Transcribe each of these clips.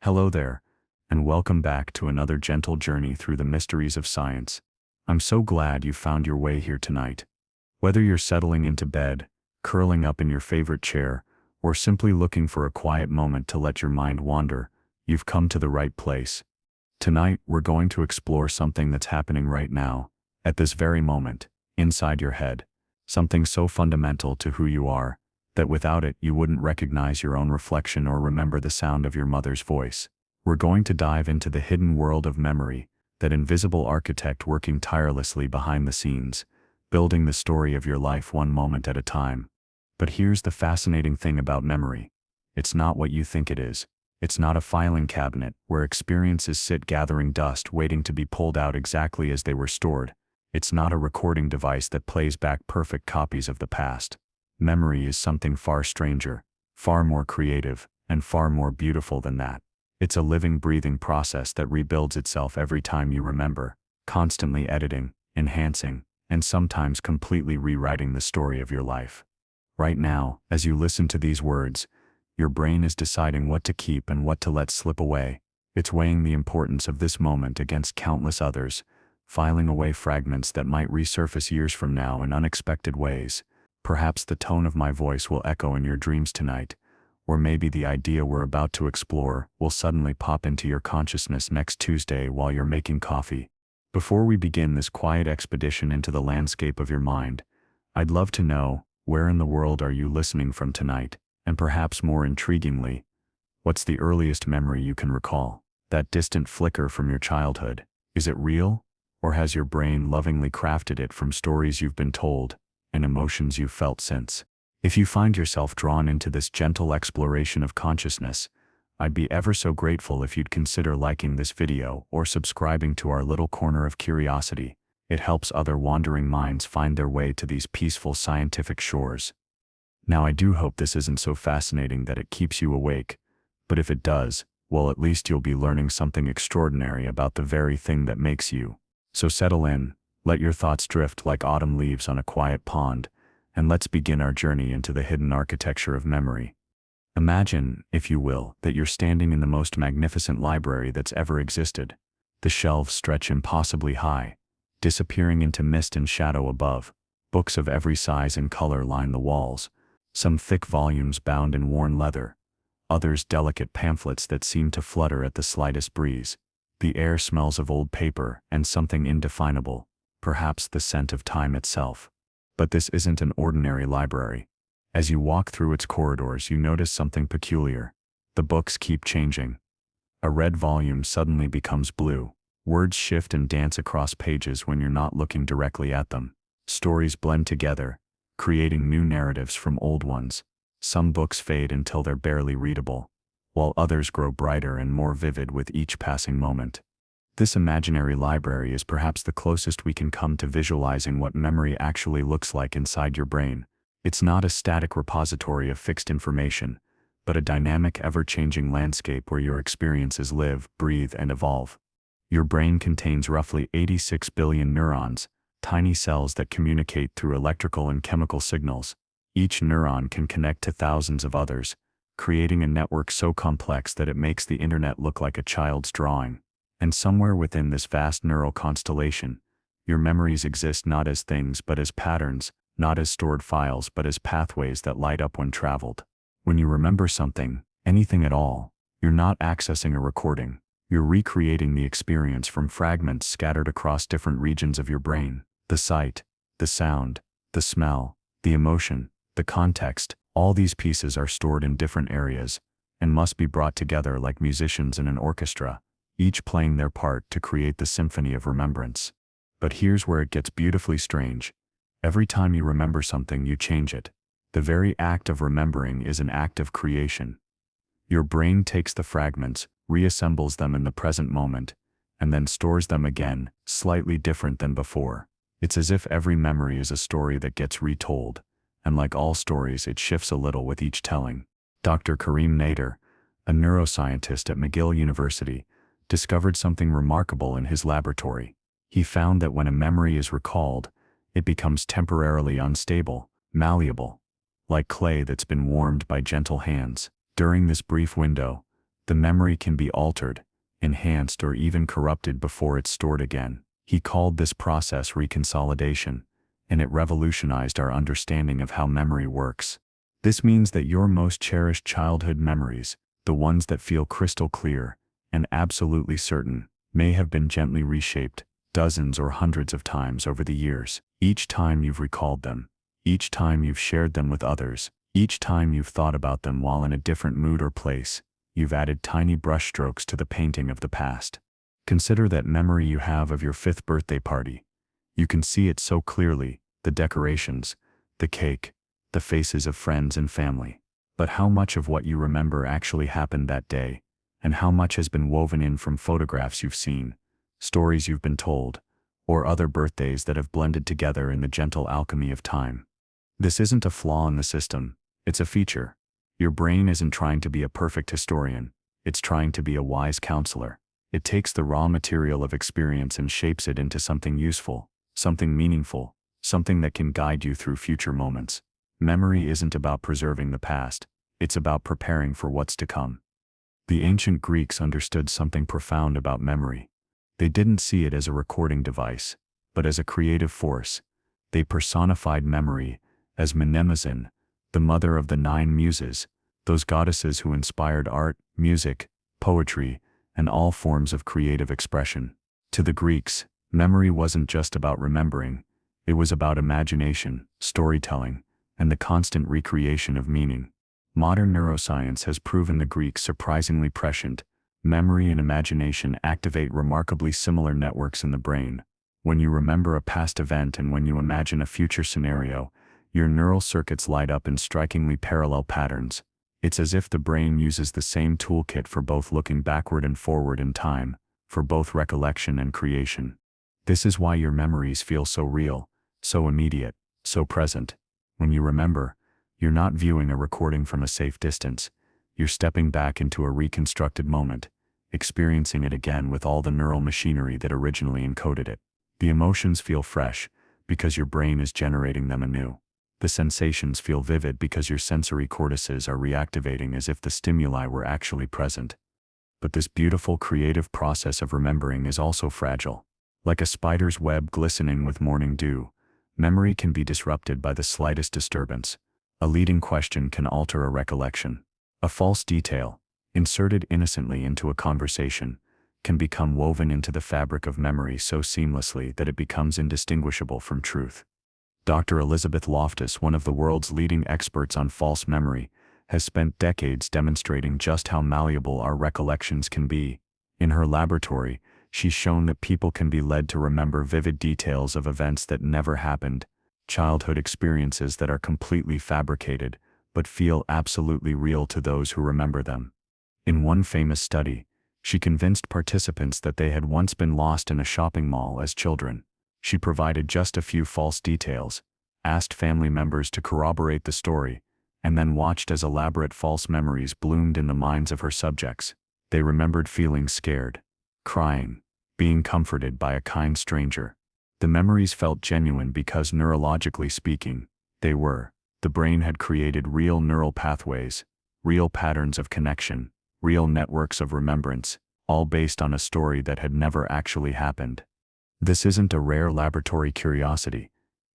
Hello there, and welcome back to another gentle journey through the mysteries of science. I'm so glad you found your way here tonight. Whether you're settling into bed, curling up in your favorite chair, or simply looking for a quiet moment to let your mind wander, you've come to the right place. Tonight, we're going to explore something that's happening right now, at this very moment, inside your head. Something so fundamental to who you are, that without it you wouldn't recognize your own reflection or remember the sound of your mother's voice. We're going to dive into the hidden world of memory, that invisible architect working tirelessly behind the scenes, building the story of your life one moment at a time. But here's the fascinating thing about memory. It's not what you think it is. It's not a filing cabinet where experiences sit gathering dust waiting to be pulled out exactly as they were stored. It's not a recording device that plays back perfect copies of the past. Memory is something far stranger, far more creative, and far more beautiful than that. It's a living, breathing process that rebuilds itself every time you remember, constantly editing, enhancing, and sometimes completely rewriting the story of your life. Right now, as you listen to these words, your brain is deciding what to keep and what to let slip away. It's weighing the importance of this moment against countless others, filing away fragments that might resurface years from now in unexpected ways. Perhaps the tone of my voice will echo in your dreams tonight, or maybe the idea we're about to explore will suddenly pop into your consciousness next Tuesday while you're making coffee. Before we begin this quiet expedition into the landscape of your mind, I'd love to know, where in the world are you listening from tonight? And perhaps more intriguingly, what's the earliest memory you can recall? That distant flicker from your childhood, is it real? Or has your brain lovingly crafted it from stories you've been told, and emotions you've felt since? If you find yourself drawn into this gentle exploration of consciousness, I'd be ever so grateful if you'd consider liking this video or subscribing to our little corner of curiosity. It helps other wandering minds find their way to these peaceful scientific shores. Now, I do hope this isn't so fascinating that it keeps you awake, but if it does, well, at least you'll be learning something extraordinary about the very thing that makes you. So settle in, let your thoughts drift like autumn leaves on a quiet pond, and let's begin our journey into the hidden architecture of memory. Imagine, if you will, that you're standing in the most magnificent library that's ever existed. The shelves stretch impossibly high, disappearing into mist and shadow above. Books of every size and color line the walls, some thick volumes bound in worn leather, others delicate pamphlets that seem to flutter at the slightest breeze. The air smells of old paper and something indefinable, perhaps the scent of time itself. But this isn't an ordinary library. As you walk through its corridors, you notice something peculiar. The books keep changing. A red volume suddenly becomes blue. Words shift and dance across pages when you're not looking directly at them. Stories blend together, creating new narratives from old ones. Some books fade until they're barely readable, while others grow brighter and more vivid with each passing moment. This imaginary library is perhaps the closest we can come to visualizing what memory actually looks like inside your brain. It's not a static repository of fixed information, but a dynamic, ever-changing landscape where your experiences live, breathe, and evolve. Your brain contains roughly 86 billion neurons, tiny cells that communicate through electrical and chemical signals. Each neuron can connect to thousands of others, creating a network so complex that it makes the internet look like a child's drawing. And somewhere within this vast neural constellation, your memories exist not as things but as patterns, not as stored files but as pathways that light up when traveled. When you remember something, anything at all, you're not accessing a recording. You're recreating the experience from fragments scattered across different regions of your brain. The sight, the sound, the smell, the emotion, the context, all these pieces are stored in different areas and must be brought together like musicians in an orchestra, each playing their part to create the symphony of remembrance. But here's where it gets beautifully strange. Every time you remember something, you change it. The very act of remembering is an act of creation. Your brain takes the fragments, reassembles them in the present moment, and then stores them again, slightly different than before. It's as if every memory is a story that gets retold, and like all stories, it shifts a little with each telling. Dr. Karim Nader, a neuroscientist at McGill University, discovered something remarkable in his laboratory. He found that when a memory is recalled, it becomes temporarily unstable, malleable, like clay that's been warmed by gentle hands. During this brief window, The memory can be altered, enhanced, or even corrupted before it's stored again. He called this process reconsolidation, and it revolutionized our understanding of how memory works. This means that your most cherished childhood memories, the ones that feel crystal clear and absolutely certain, may have been gently reshaped dozens or hundreds of times over the years. Each time you've recalled them, each time you've shared them with others, each time you've thought about them while in a different mood or place, you've added tiny brushstrokes to the painting of the past. Consider that memory you have of your 5th birthday party. You can see it so clearly, the decorations, the cake, the faces of friends and family. But how much of what you remember actually happened that day, and how much has been woven in from photographs you've seen, stories you've been told, or other birthdays that have blended together in the gentle alchemy of time? This isn't a flaw in the system, it's a feature. Your brain isn't trying to be a perfect historian, it's trying to be a wise counselor. It takes the raw material of experience and shapes it into something useful, something meaningful, something that can guide you through future moments. Memory isn't about preserving the past, it's about preparing for what's to come. The ancient Greeks understood something profound about memory. They didn't see it as a recording device, but as a creative force. They personified memory as Mnemosyne, the mother of the 9 muses, those goddesses who inspired art, music, poetry, and all forms of creative expression. To the Greeks, memory wasn't just about remembering, it was about imagination, storytelling, and the constant recreation of meaning. Modern neuroscience has proven the Greeks surprisingly prescient. Memory and imagination activate remarkably similar networks in the brain. When you remember a past event and when you imagine a future scenario, your neural circuits light up in strikingly parallel patterns. It's as if the brain uses the same toolkit for both looking backward and forward in time, for both recollection and creation. This is why your memories feel so real, so immediate, so present. When you remember, you're not viewing a recording from a safe distance. You're stepping back into a reconstructed moment, experiencing it again with all the neural machinery that originally encoded it. The emotions feel fresh because your brain is generating them anew. The sensations feel vivid because your sensory cortices are reactivating as if the stimuli were actually present. But this beautiful creative process of remembering is also fragile. Like a spider's web glistening with morning dew, memory can be disrupted by the slightest disturbance. A leading question can alter a recollection. A false detail, inserted innocently into a conversation, can become woven into the fabric of memory so seamlessly that it becomes indistinguishable from truth. Dr. Elizabeth Loftus, one of the world's leading experts on false memory, has spent decades demonstrating just how malleable our recollections can be. In her laboratory, she's shown that people can be led to remember vivid details of events that never happened, childhood experiences that are completely fabricated, but feel absolutely real to those who remember them. In one famous study, she convinced participants that they had once been lost in a shopping mall as children. She provided just a few false details, asked family members to corroborate the story, and then watched as elaborate false memories bloomed in the minds of her subjects. They remembered feeling scared, crying, being comforted by a kind stranger. The memories felt genuine because, neurologically speaking, they were. The brain had created real neural pathways, real patterns of connection, real networks of remembrance, all based on a story that had never actually happened. This isn't a rare laboratory curiosity.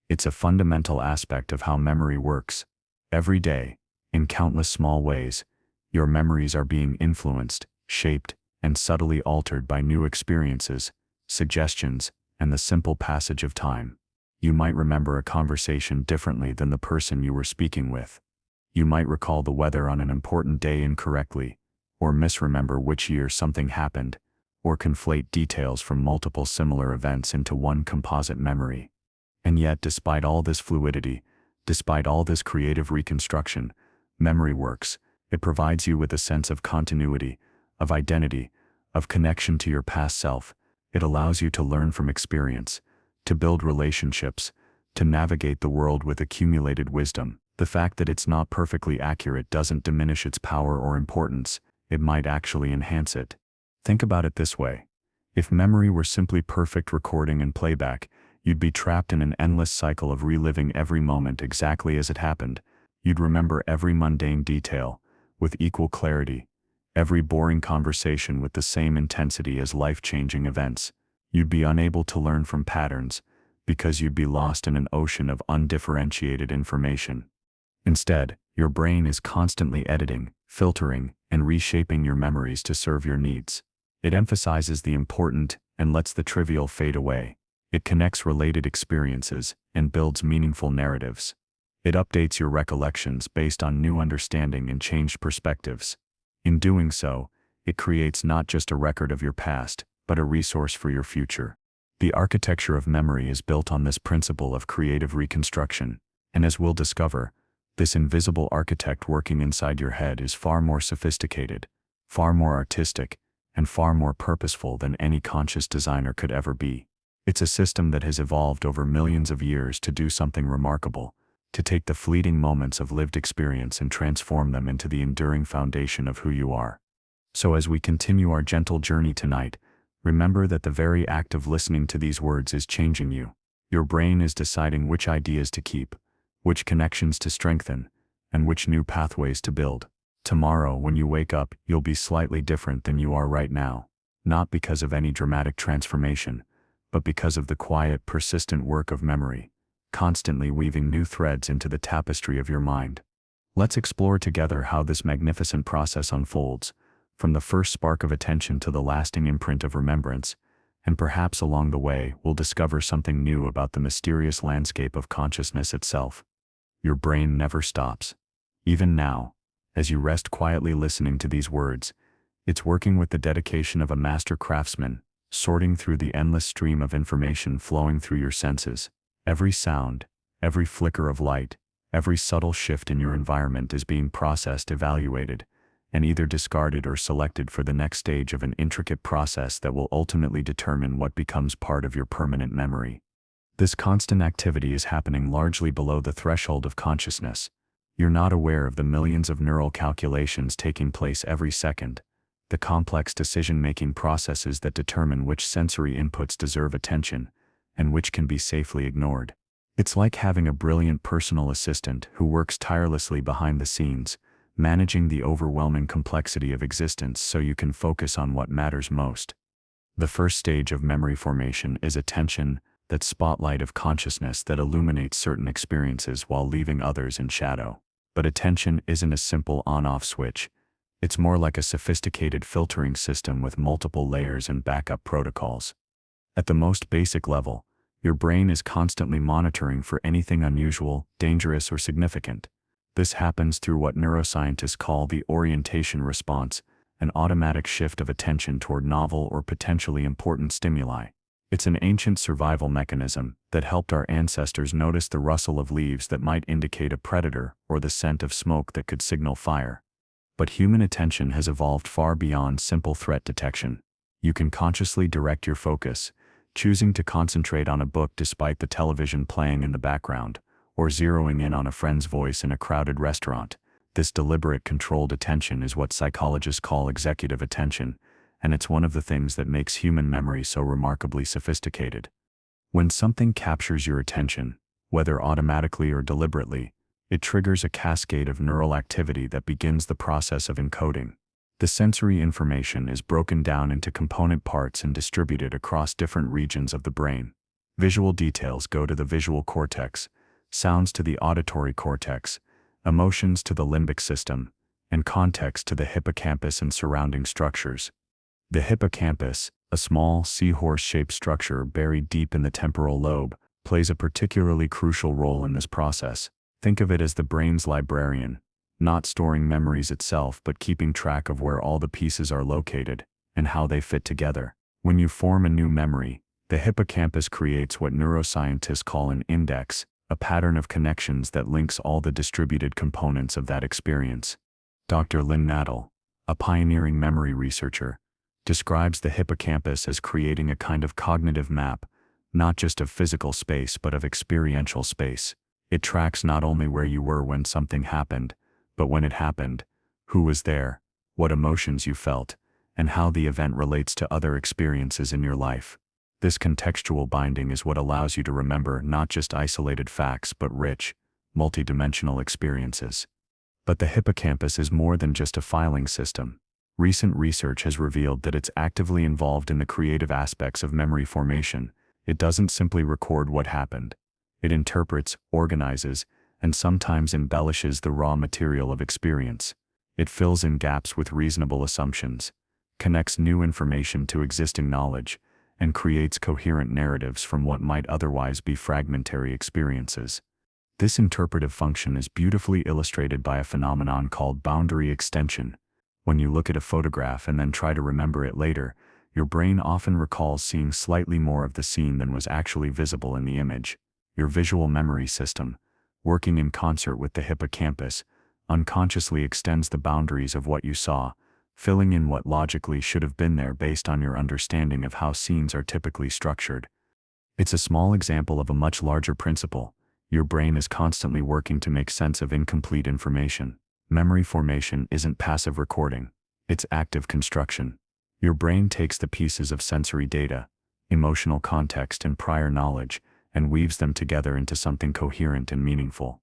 It's a fundamental aspect of how memory works. Every day, in countless small ways, your memories are being influenced, shaped, and subtly altered by new experiences, suggestions, and the simple passage of time. You might remember a conversation differently than the person you were speaking with. You might recall the weather on an important day incorrectly, or misremember which year something happened, or conflate details from multiple similar events into one composite memory. And yet, despite all this fluidity, despite all this creative reconstruction, memory works. It provides you with a sense of continuity, of identity, of connection to your past self. It allows you to learn from experience, to build relationships, to navigate the world with accumulated wisdom. The fact that it's not perfectly accurate doesn't diminish its power or importance. It might actually enhance it. Think about it this way. If memory were simply perfect recording and playback, you'd be trapped in an endless cycle of reliving every moment exactly as it happened. You'd remember every mundane detail with equal clarity, every boring conversation with the same intensity as life-changing events. You'd be unable to learn from patterns because you'd be lost in an ocean of undifferentiated information. Instead, your brain is constantly editing, filtering, and reshaping your memories to serve your needs. It emphasizes the important and lets the trivial fade away. It connects related experiences and builds meaningful narratives. It updates your recollections based on new understanding and changed perspectives. In doing so, it creates not just a record of your past, but a resource for your future. The architecture of memory is built on this principle of creative reconstruction, and as we'll discover, this invisible architect working inside your head is far more sophisticated, far more artistic, and far more purposeful than any conscious designer could ever be. It's a system that has evolved over millions of years to do something remarkable, to take the fleeting moments of lived experience and transform them into the enduring foundation of who you are. So as we continue our gentle journey tonight, remember that the very act of listening to these words is changing you. Your brain is deciding which ideas to keep, which connections to strengthen, and which new pathways to build. Tomorrow, when you wake up, you'll be slightly different than you are right now, not because of any dramatic transformation, but because of the quiet, persistent work of memory, constantly weaving new threads into the tapestry of your mind. Let's explore together how this magnificent process unfolds, from the first spark of attention to the lasting imprint of remembrance, and perhaps along the way we'll discover something new about the mysterious landscape of consciousness itself. Your brain never stops. Even now, as you rest quietly listening to these words, it's working with the dedication of a master craftsman, sorting through the endless stream of information flowing through your senses. Every sound, every flicker of light, every subtle shift in your environment is being processed, evaluated, and either discarded or selected for the next stage of an intricate process that will ultimately determine what becomes part of your permanent memory. This constant activity is happening largely below the threshold of consciousness. You're not aware of the millions of neural calculations taking place every second, the complex decision-making processes that determine which sensory inputs deserve attention and which can be safely ignored. It's like having a brilliant personal assistant who works tirelessly behind the scenes, managing the overwhelming complexity of existence so you can focus on what matters most. The first stage of memory formation is attention, that spotlight of consciousness that illuminates certain experiences while leaving others in shadow. But attention isn't a simple on-off switch. It's more like a sophisticated filtering system with multiple layers and backup protocols. At the most basic level, your brain is constantly monitoring for anything unusual, dangerous, or significant. This happens through what neuroscientists call the orientation response, an automatic shift of attention toward novel or potentially important stimuli. It's an ancient survival mechanism that helped our ancestors notice the rustle of leaves that might indicate a predator or the scent of smoke that could signal fire. But human attention has evolved far beyond simple threat detection. You can consciously direct your focus, choosing to concentrate on a book despite the television playing in the background, or zeroing in on a friend's voice in a crowded restaurant. This deliberate, controlled attention is what psychologists call executive attention, and it's one of the things that makes human memory so remarkably sophisticated. When something captures your attention, whether automatically or deliberately, it triggers a cascade of neural activity that begins the process of encoding. The sensory information is broken down into component parts and distributed across different regions of the brain. Visual details go to the visual cortex, sounds to the auditory cortex, emotions to the limbic system, and context to the hippocampus and surrounding structures. The hippocampus, a small seahorse-shaped structure buried deep in the temporal lobe, plays a particularly crucial role in this process. Think of it as the brain's librarian, not storing memories itself but keeping track of where all the pieces are located and how they fit together. When you form a new memory, the hippocampus creates what neuroscientists call an index, a pattern of connections that links all the distributed components of that experience. Dr. Lynn Nadel, a pioneering memory researcher, describes the hippocampus as creating a kind of cognitive map, not just of physical space but of experiential space. It tracks not only where you were when something happened, but when it happened, who was there, what emotions you felt, and how the event relates to other experiences in your life. This contextual binding is what allows you to remember not just isolated facts but rich, multidimensional experiences. But the hippocampus is more than just a filing system. Recent research has revealed that it's actively involved in the creative aspects of memory formation. It doesn't simply record what happened. It interprets, organizes, and sometimes embellishes the raw material of experience. It fills in gaps with reasonable assumptions, connects new information to existing knowledge, and creates coherent narratives from what might otherwise be fragmentary experiences. This interpretive function is beautifully illustrated by a phenomenon called boundary extension. When you look at a photograph and then try to remember it later, your brain often recalls seeing slightly more of the scene than was actually visible in the image. Your visual memory system, working in concert with the hippocampus, unconsciously extends the boundaries of what you saw, filling in what logically should have been there based on your understanding of how scenes are typically structured. It's a small example of a much larger principle. Your brain is constantly working to make sense of incomplete information. Memory formation isn't passive recording, it's active construction. Your brain takes the pieces of sensory data, emotional context, and prior knowledge, and weaves them together into something coherent and meaningful.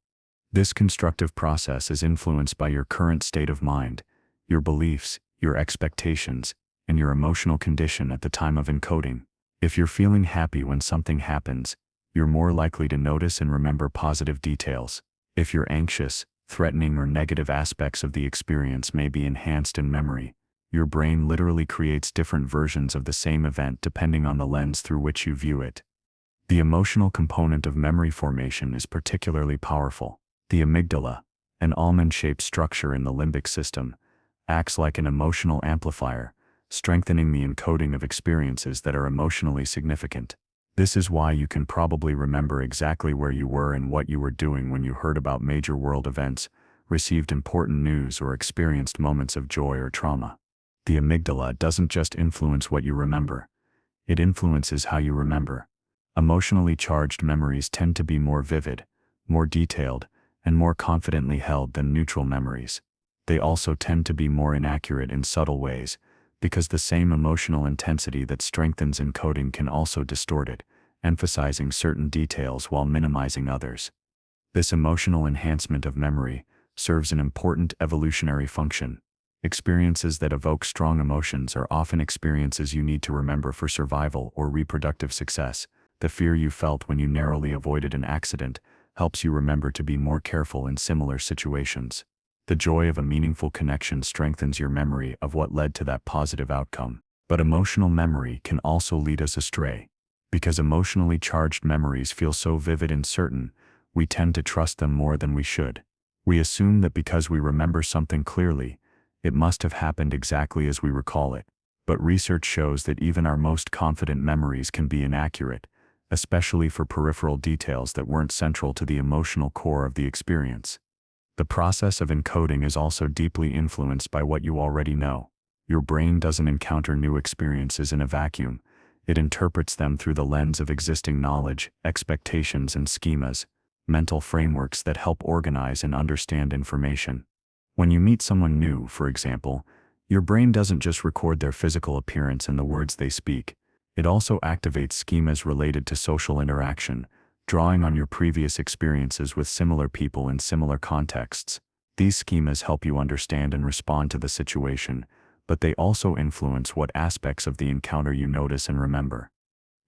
This constructive process is influenced by your current state of mind, your beliefs, your expectations, and your emotional condition at the time of encoding. If you're feeling happy when something happens, you're more likely to notice and remember positive details. If you're anxious, threatening, or negative aspects of the experience may be enhanced in memory. Your brain literally creates different versions of the same event depending on the lens through which you view it. The emotional component of memory formation is particularly powerful. The amygdala, an almond-shaped structure in the limbic system, acts like an emotional amplifier, strengthening the encoding of experiences that are emotionally significant. This is why you can probably remember exactly where you were and what you were doing when you heard about major world events, received important news, or experienced moments of joy or trauma. The amygdala doesn't just influence what you remember, it influences how you remember. Emotionally charged memories tend to be more vivid, more detailed, and more confidently held than neutral memories. They also tend to be more inaccurate in subtle ways, because the same emotional intensity that strengthens encoding can also distort it, emphasizing certain details while minimizing others. This emotional enhancement of memory serves an important evolutionary function. Experiences that evoke strong emotions are often experiences you need to remember for survival or reproductive success. The fear you felt when you narrowly avoided an accident helps you remember to be more careful in similar situations. The joy of a meaningful connection strengthens your memory of what led to that positive outcome. But emotional memory can also lead us astray. Because emotionally charged memories feel so vivid and certain, we tend to trust them more than we should. We assume that because we remember something clearly, it must have happened exactly as we recall it. But research shows that even our most confident memories can be inaccurate, especially for peripheral details that weren't central to the emotional core of the experience. The process of encoding is also deeply influenced by what you already know. Your brain doesn't encounter new experiences in a vacuum. It interprets them through the lens of existing knowledge, expectations, and schemas, mental frameworks that help organize and understand information. When you meet someone new, for example, your brain doesn't just record their physical appearance and the words they speak. It also activates schemas related to social interaction, drawing on your previous experiences with similar people in similar contexts. These schemas help you understand and respond to the situation, but they also influence what aspects of the encounter you notice and remember.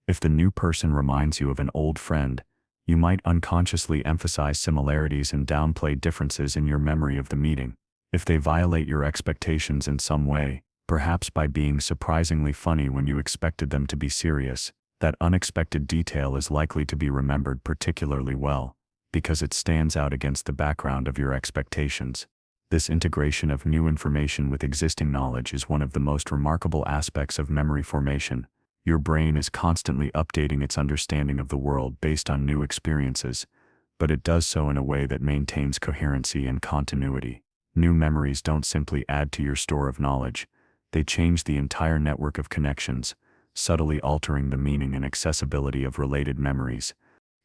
If the new person reminds you of an old friend, you might unconsciously emphasize similarities and downplay differences in your memory of the meeting. If they violate your expectations in some way, perhaps by being surprisingly funny when you expected them to be serious, that unexpected detail is likely to be remembered particularly well, because it stands out against the background of your expectations. This integration of new information with existing knowledge is one of the most remarkable aspects of memory formation. Your brain is constantly updating its understanding of the world based on new experiences, but it does so in a way that maintains coherency and continuity. New memories don't simply add to your store of knowledge, they change the entire network of connections, subtly altering the meaning and accessibility of related memories.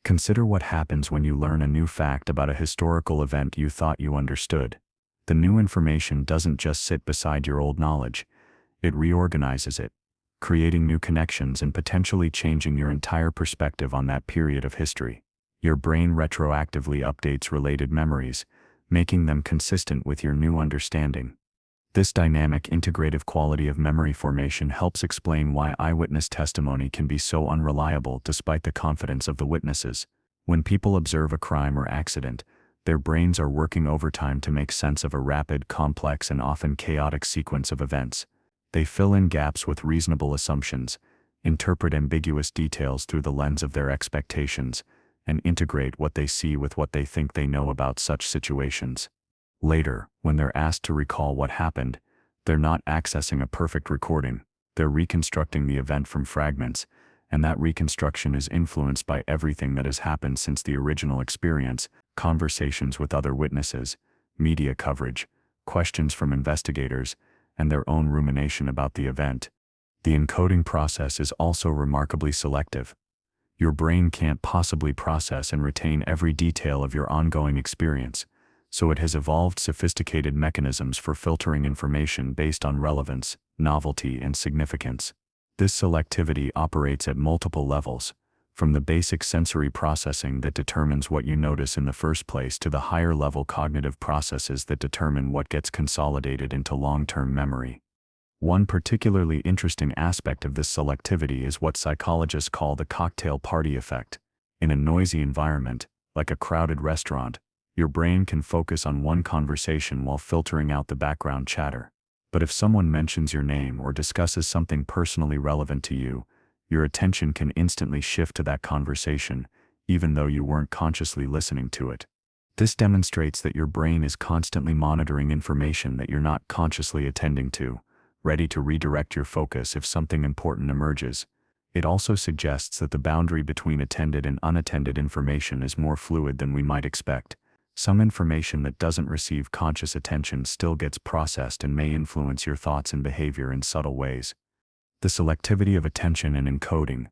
Consider what happens when you learn a new fact about a historical event you thought you understood. The new information doesn't just sit beside your old knowledge, it reorganizes it, creating new connections and potentially changing your entire perspective on that period of history. Your brain retroactively updates related memories, making them consistent with your new understanding. This dynamic, integrative quality of memory formation helps explain why eyewitness testimony can be so unreliable despite the confidence of the witnesses. When people observe a crime or accident, their brains are working overtime to make sense of a rapid, complex, and often chaotic sequence of events. They fill in gaps with reasonable assumptions, interpret ambiguous details through the lens of their expectations, and integrate what they see with what they think they know about such situations. Later, when they're asked to recall what happened, they're not accessing a perfect recording, they're reconstructing the event from fragments, and that reconstruction is influenced by everything that has happened since the original experience: conversations with other witnesses, media coverage, questions from investigators, and their own rumination about the event. The encoding process is also remarkably selective. Your brain can't possibly process and retain every detail of your ongoing experience, so it has evolved sophisticated mechanisms for filtering information based on relevance, novelty, and significance. This selectivity operates at multiple levels, from the basic sensory processing that determines what you notice in the first place to the higher-level cognitive processes that determine what gets consolidated into long-term memory. One particularly interesting aspect of this selectivity is what psychologists call the cocktail party effect. In a noisy environment, like a crowded restaurant, your brain can focus on one conversation while filtering out the background chatter. But if someone mentions your name or discusses something personally relevant to you, your attention can instantly shift to that conversation, even though you weren't consciously listening to it. This demonstrates that your brain is constantly monitoring information that you're not consciously attending to, ready to redirect your focus if something important emerges. It also suggests that the boundary between attended and unattended information is more fluid than we might expect. Some information that doesn't receive conscious attention still gets processed and may influence your thoughts and behavior in subtle ways. The selectivity of attention and encoding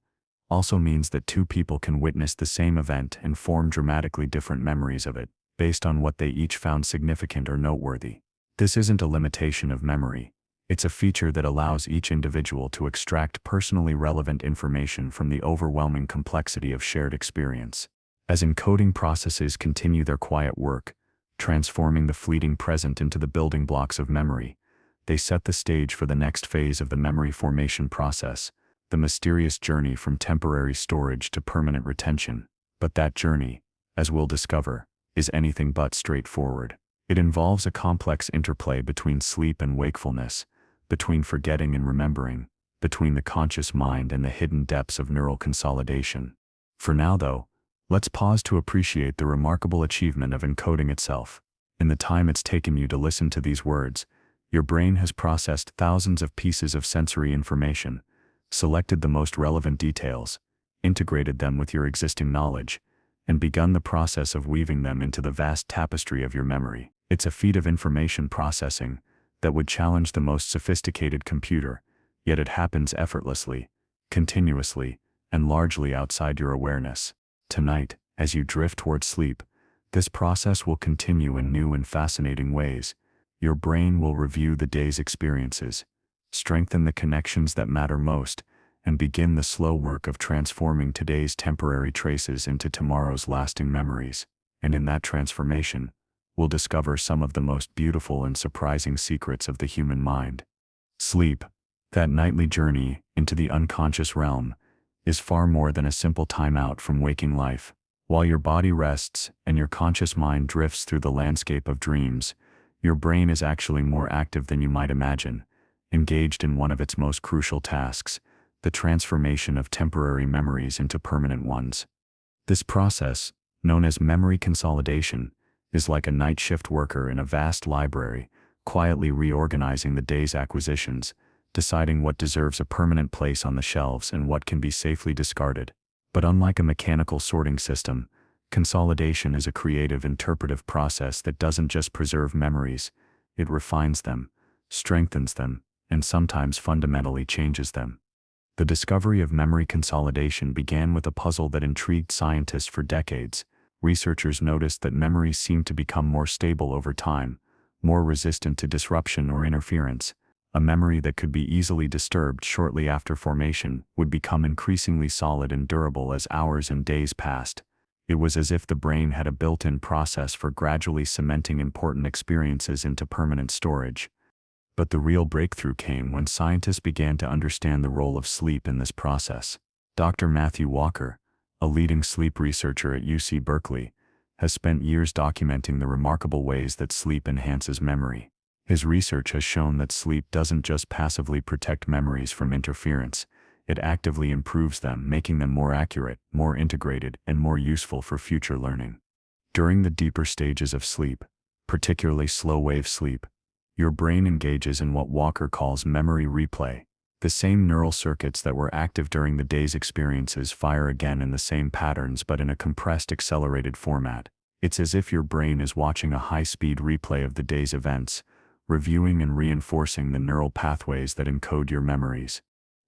also means that two people can witness the same event and form dramatically different memories of it, based on what they each found significant or noteworthy. This isn't a limitation of memory. It's a feature that allows each individual to extract personally relevant information from the overwhelming complexity of shared experience. As encoding processes continue their quiet work, transforming the fleeting present into the building blocks of memory, they set the stage for the next phase of the memory formation process, the mysterious journey from temporary storage to permanent retention. But that journey, as we'll discover, is anything but straightforward. It involves a complex interplay between sleep and wakefulness, between forgetting and remembering, between the conscious mind and the hidden depths of neural consolidation. For now, though, let's pause to appreciate the remarkable achievement of encoding itself. In the time it's taken you to listen to these words, your brain has processed thousands of pieces of sensory information, selected the most relevant details, integrated them with your existing knowledge, and begun the process of weaving them into the vast tapestry of your memory. It's a feat of information processing that would challenge the most sophisticated computer, yet it happens effortlessly, continuously, and largely outside your awareness. Tonight, as you drift toward sleep, this process will continue in new and fascinating ways. Your brain will review the day's experiences, strengthen the connections that matter most, and begin the slow work of transforming today's temporary traces into tomorrow's lasting memories. And in that transformation, we'll discover some of the most beautiful and surprising secrets of the human mind. Sleep, that nightly journey into the unconscious realm, is far more than a simple timeout from waking life. While your body rests and your conscious mind drifts through the landscape of dreams, your brain is actually more active than you might imagine, engaged in one of its most crucial tasks, the transformation of temporary memories into permanent ones. This process, known as memory consolidation, is like a night shift worker in a vast library, quietly reorganizing the day's acquisitions, deciding what deserves a permanent place on the shelves and what can be safely discarded. But unlike a mechanical sorting system, consolidation is a creative interpretive process that doesn't just preserve memories, it refines them, strengthens them, and sometimes fundamentally changes them. The discovery of memory consolidation began with a puzzle that intrigued scientists for decades. Researchers noticed that memories seemed to become more stable over time, more resistant to disruption or interference. A memory that could be easily disturbed shortly after formation would become increasingly solid and durable as hours and days passed. It was as if the brain had a built-in process for gradually cementing important experiences into permanent storage. But the real breakthrough came when scientists began to understand the role of sleep in this process. Dr. Matthew Walker, a leading sleep researcher at UC Berkeley, has spent years documenting the remarkable ways that sleep enhances memory. His research has shown that sleep doesn't just passively protect memories from interference, it actively improves them, making them more accurate, more integrated, and more useful for future learning. During the deeper stages of sleep, particularly slow-wave sleep, your brain engages in what Walker calls memory replay. The same neural circuits that were active during the day's experiences fire again in the same patterns but in a compressed, accelerated format. It's as if your brain is watching a high-speed replay of the day's events, reviewing and reinforcing the neural pathways that encode your memories.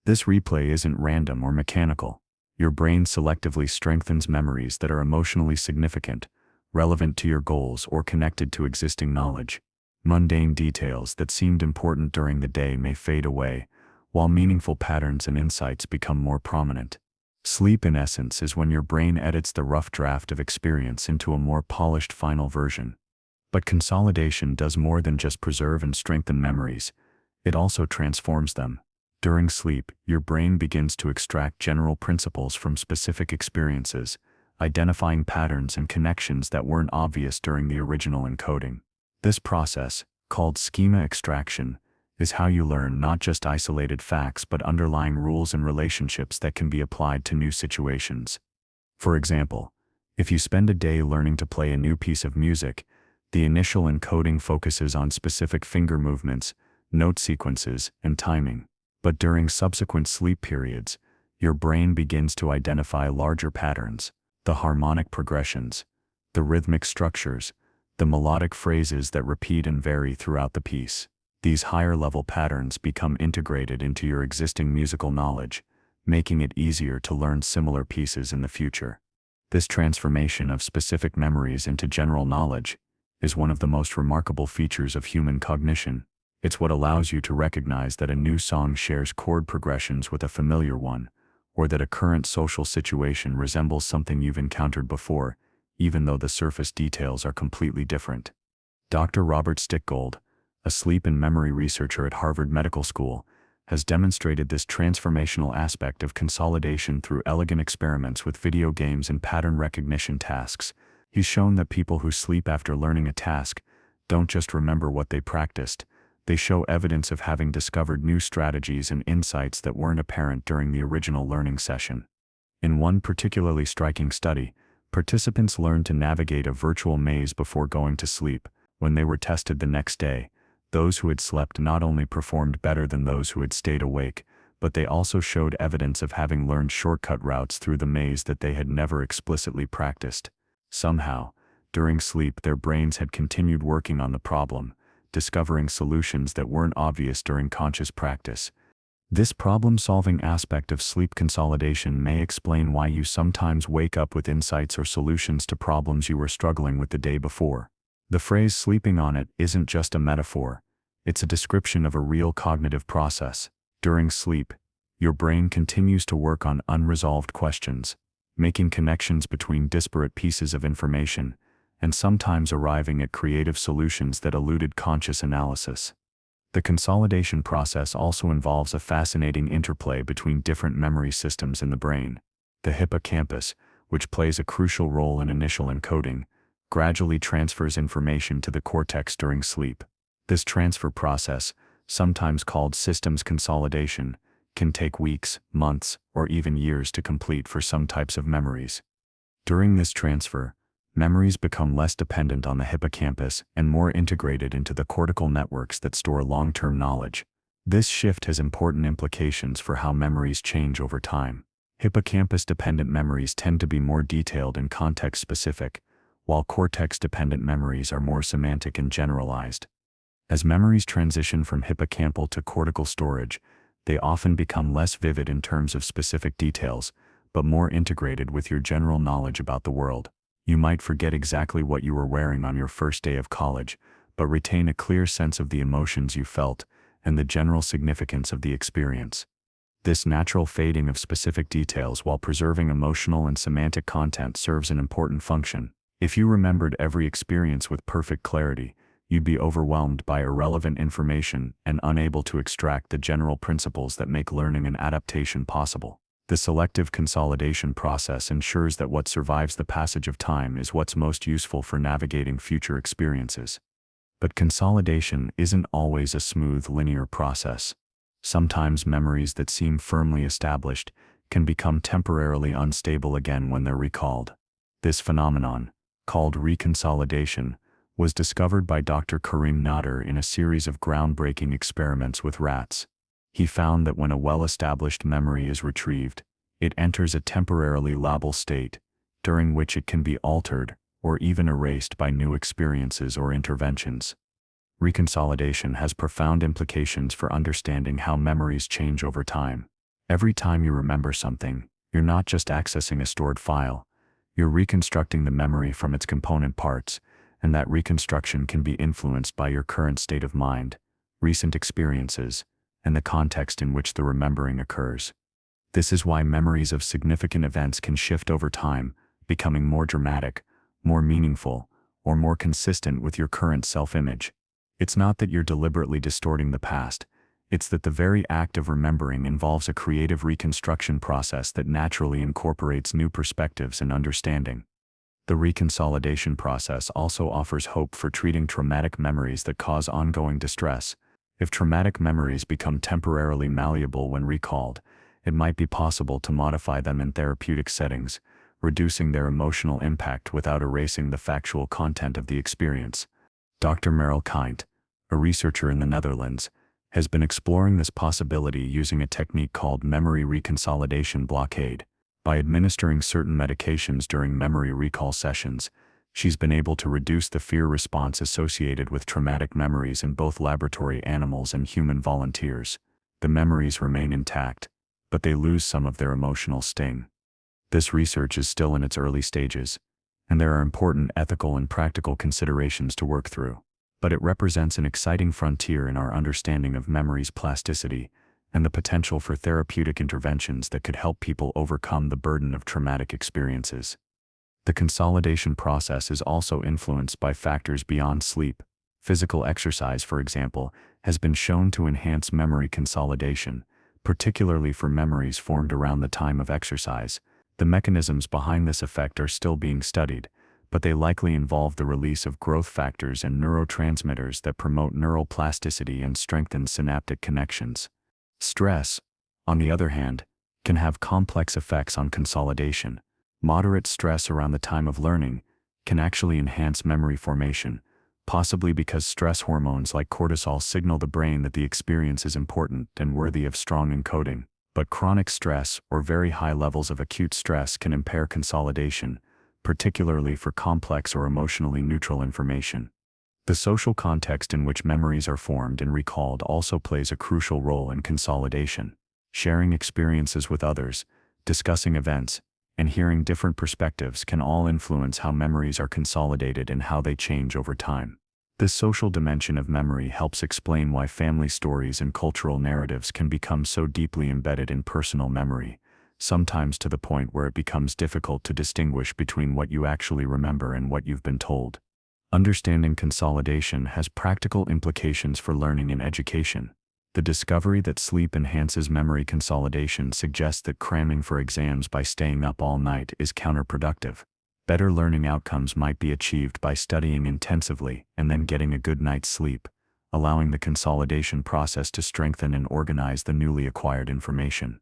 This replay isn't random or mechanical. Your brain selectively strengthens memories that are emotionally significant, relevant to your goals, or connected to existing knowledge. Mundane details that seemed important during the day may fade away, while meaningful patterns and insights become more prominent. Sleep, in essence, is when your brain edits the rough draft of experience into a more polished final version. But consolidation does more than just preserve and strengthen memories. It also transforms them. During sleep, your brain begins to extract general principles from specific experiences, identifying patterns and connections that weren't obvious during the original encoding. This process, called schema extraction, is how you learn not just isolated facts but underlying rules and relationships that can be applied to new situations. For example, if you spend a day learning to play a new piece of music, the initial encoding focuses on specific finger movements, note sequences, and timing. But during subsequent sleep periods, your brain begins to identify larger patterns, the harmonic progressions, the rhythmic structures, the melodic phrases that repeat and vary throughout the piece. These higher-level patterns become integrated into your existing musical knowledge, making it easier to learn similar pieces in the future. This transformation of specific memories into general knowledge is one of the most remarkable features of human cognition. It's what allows you to recognize that a new song shares chord progressions with a familiar one, or that a current social situation resembles something you've encountered before, even though the surface details are completely different. Dr. Robert Stickgold, a sleep and memory researcher at Harvard Medical School, has demonstrated this transformational aspect of consolidation through elegant experiments with video games and pattern recognition tasks. He's shown that people who sleep after learning a task don't just remember what they practiced, they show evidence of having discovered new strategies and insights that weren't apparent during the original learning session. In one particularly striking study, participants learned to navigate a virtual maze before going to sleep. When they were tested the next day, those who had slept not only performed better than those who had stayed awake, but they also showed evidence of having learned shortcut routes through the maze that they had never explicitly practiced. Somehow, during sleep, their brains had continued working on the problem, discovering solutions that weren't obvious during conscious practice. This problem-solving aspect of sleep consolidation may explain why you sometimes wake up with insights or solutions to problems you were struggling with the day before. The phrase "sleeping on it" isn't just a metaphor, it's a description of a real cognitive process. During sleep, your brain continues to work on unresolved questions, making connections between disparate pieces of information, and sometimes arriving at creative solutions that eluded conscious analysis. The consolidation process also involves a fascinating interplay between different memory systems in the brain. The hippocampus, which plays a crucial role in initial encoding, gradually transfers information to the cortex during sleep. This transfer process, sometimes called systems consolidation, can take weeks, months, or even years to complete for some types of memories. During this transfer, memories become less dependent on the hippocampus and more integrated into the cortical networks that store long-term knowledge. This shift has important implications for how memories change over time. Hippocampus-dependent memories tend to be more detailed and context-specific, while cortex-dependent memories are more semantic and generalized. As memories transition from hippocampal to cortical storage, they often become less vivid in terms of specific details, but more integrated with your general knowledge about the world. You might forget exactly what you were wearing on your first day of college, but retain a clear sense of the emotions you felt and the general significance of the experience. This natural fading of specific details while preserving emotional and semantic content serves an important function. If you remembered every experience with perfect clarity, you'd be overwhelmed by irrelevant information and unable to extract the general principles that make learning and adaptation possible. The selective consolidation process ensures that what survives the passage of time is what's most useful for navigating future experiences. But consolidation isn't always a smooth, linear process. Sometimes memories that seem firmly established can become temporarily unstable again when they're recalled. This phenomenon, called reconsolidation, was discovered by Dr. Karim Nader in a series of groundbreaking experiments with rats. He found that when a well-established memory is retrieved, it enters a temporarily lable state, during which it can be altered or even erased by new experiences or interventions. Reconsolidation has profound implications for understanding how memories change over time. Every time you remember something, you're not just accessing a stored file, you're reconstructing the memory from its component parts, and that reconstruction can be influenced by your current state of mind, recent experiences, and the context in which the remembering occurs. This is why memories of significant events can shift over time, becoming more dramatic, more meaningful, or more consistent with your current self-image. It's not that you're deliberately distorting the past, it's that the very act of remembering involves a creative reconstruction process that naturally incorporates new perspectives and understanding. The reconsolidation process also offers hope for treating traumatic memories that cause ongoing distress. If traumatic memories become temporarily malleable when recalled, it might be possible to modify them in therapeutic settings, reducing their emotional impact without erasing the factual content of the experience. Dr. Merel Kind, a researcher in the Netherlands, has been exploring this possibility using a technique called memory reconsolidation blockade. By administering certain medications during memory recall sessions, she's been able to reduce the fear response associated with traumatic memories in both laboratory animals and human volunteers. The memories remain intact, but they lose some of their emotional sting. This research is still in its early stages, and there are important ethical and practical considerations to work through. But it represents an exciting frontier in our understanding of memory's plasticity and the potential for therapeutic interventions that could help people overcome the burden of traumatic experiences. The consolidation process is also influenced by factors beyond sleep. Physical exercise, for example, has been shown to enhance memory consolidation, particularly for memories formed around the time of exercise. The mechanisms behind this effect are still being studied, but they likely involve the release of growth factors and neurotransmitters that promote neural plasticity and strengthen synaptic connections. Stress, on the other hand, can have complex effects on consolidation. Moderate stress around the time of learning can actually enhance memory formation, possibly because stress hormones like cortisol signal the brain that the experience is important and worthy of strong encoding. But chronic stress or very high levels of acute stress can impair consolidation, particularly for complex or emotionally neutral information. The social context in which memories are formed and recalled also plays a crucial role in consolidation. Sharing experiences with others, discussing events, and hearing different perspectives can all influence how memories are consolidated and how they change over time. This social dimension of memory helps explain why family stories and cultural narratives can become so deeply embedded in personal memory, sometimes to the point where it becomes difficult to distinguish between what you actually remember and what you've been told. Understanding consolidation has practical implications for learning and education. The discovery that sleep enhances memory consolidation suggests that cramming for exams by staying up all night is counterproductive. Better learning outcomes might be achieved by studying intensively and then getting a good night's sleep, allowing the consolidation process to strengthen and organize the newly acquired information.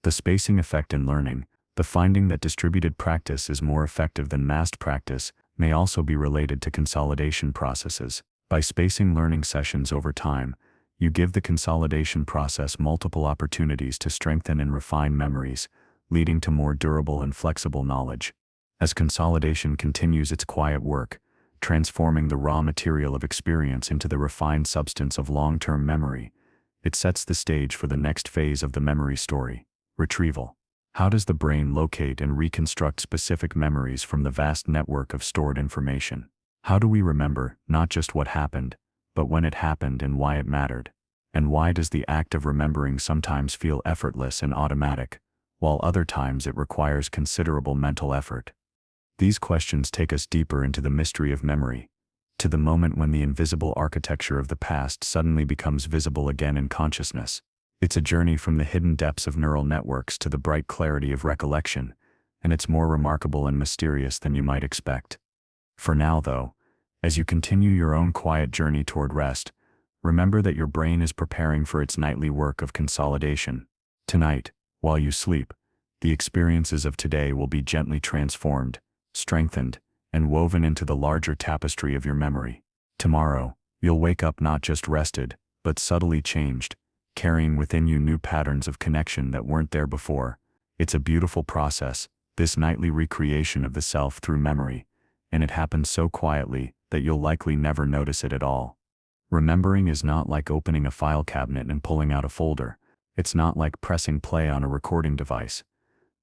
The spacing effect in learning, the finding that distributed practice is more effective than massed practice, may also be related to consolidation processes. By spacing learning sessions over time, you give the consolidation process multiple opportunities to strengthen and refine memories, leading to more durable and flexible knowledge. As consolidation continues its quiet work, transforming the raw material of experience into the refined substance of long-term memory, it sets the stage for the next phase of the memory story: retrieval. How does the brain locate and reconstruct specific memories from the vast network of stored information? How do we remember not just what happened, but when it happened and why it mattered? And why does the act of remembering sometimes feel effortless and automatic, while other times it requires considerable mental effort? These questions take us deeper into the mystery of memory, to the moment when the invisible architecture of the past suddenly becomes visible again in consciousness. It's a journey from the hidden depths of neural networks to the bright clarity of recollection, and it's more remarkable and mysterious than you might expect. For now, though, as you continue your own quiet journey toward rest, remember that your brain is preparing for its nightly work of consolidation. Tonight, while you sleep, the experiences of today will be gently transformed, strengthened, and woven into the larger tapestry of your memory. Tomorrow, you'll wake up not just rested, but subtly changed, carrying within you new patterns of connection that weren't there before. It's a beautiful process, this nightly recreation of the self through memory, and it happens so quietly that you'll likely never notice it at all. Remembering is not like opening a file cabinet and pulling out a folder. It's not like pressing play on a recording device.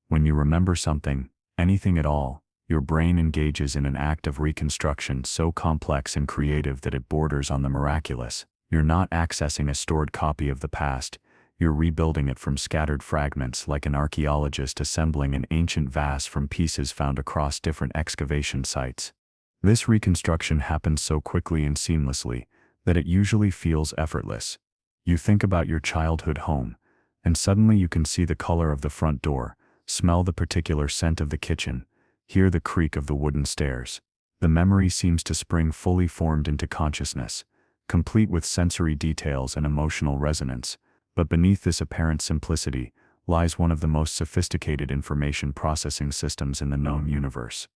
When you remember something, anything at all, your brain engages in an act of reconstruction so complex and creative that it borders on the miraculous. You're not accessing a stored copy of the past, you're rebuilding it from scattered fragments like an archaeologist assembling an ancient vase from pieces found across different excavation sites. This reconstruction happens so quickly and seamlessly that it usually feels effortless. You think about your childhood home, and suddenly you can see the color of the front door, smell the particular scent of the kitchen, hear the creak of the wooden stairs. The memory seems to spring fully formed into consciousness, complete with sensory details and emotional resonance. But beneath this apparent simplicity lies one of the most sophisticated information processing systems in the known universe.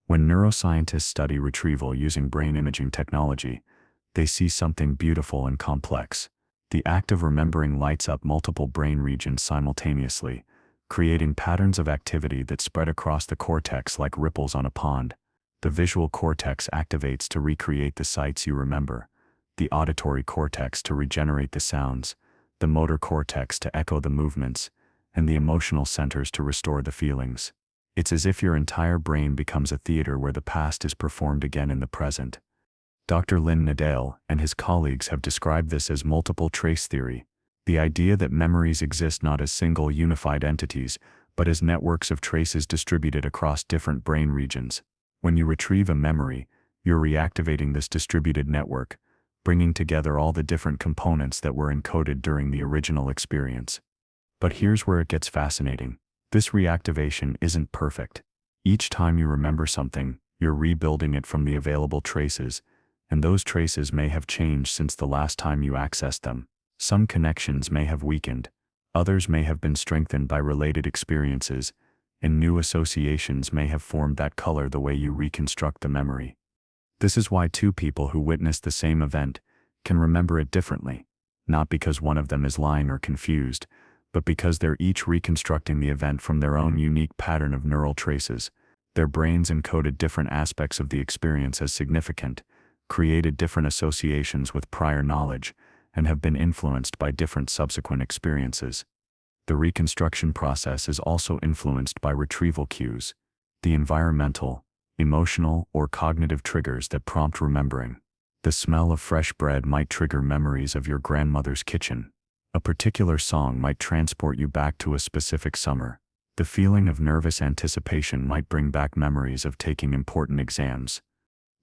When neuroscientists study retrieval using brain imaging technology, they see something beautiful and complex. The act of remembering lights up multiple brain regions simultaneously, creating patterns of activity that spread across the cortex like ripples on a pond. The visual cortex activates to recreate the sights you remember, the auditory cortex to regenerate the sounds, the motor cortex to echo the movements, and the emotional centers to restore the feelings. It's as if your entire brain becomes a theater where the past is performed again in the present. Dr. Lynn Nadale and his colleagues have described this as multiple trace theory, the idea that memories exist not as single unified entities, but as networks of traces distributed across different brain regions. When you retrieve a memory, you're reactivating this distributed network, bringing together all the different components that were encoded during the original experience. But here's where it gets fascinating. This reactivation isn't perfect. Each time you remember something, you're rebuilding it from the available traces, and those traces may have changed since the last time you accessed them. Some connections may have weakened, others may have been strengthened by related experiences, and new associations may have formed that color the way you reconstruct the memory. This is why two people who witnessed the same event can remember it differently, not because one of them is lying or confused, but because they're each reconstructing the event from their own unique pattern of neural traces. Their brains encoded different aspects of the experience as significant, created different associations with prior knowledge, and have been influenced by different subsequent experiences. The reconstruction process is also influenced by retrieval cues, the environmental, emotional, or cognitive triggers that prompt remembering. The smell of fresh bread might trigger memories of your grandmother's kitchen. A particular song might transport you back to a specific summer. The feeling of nervous anticipation might bring back memories of taking important exams.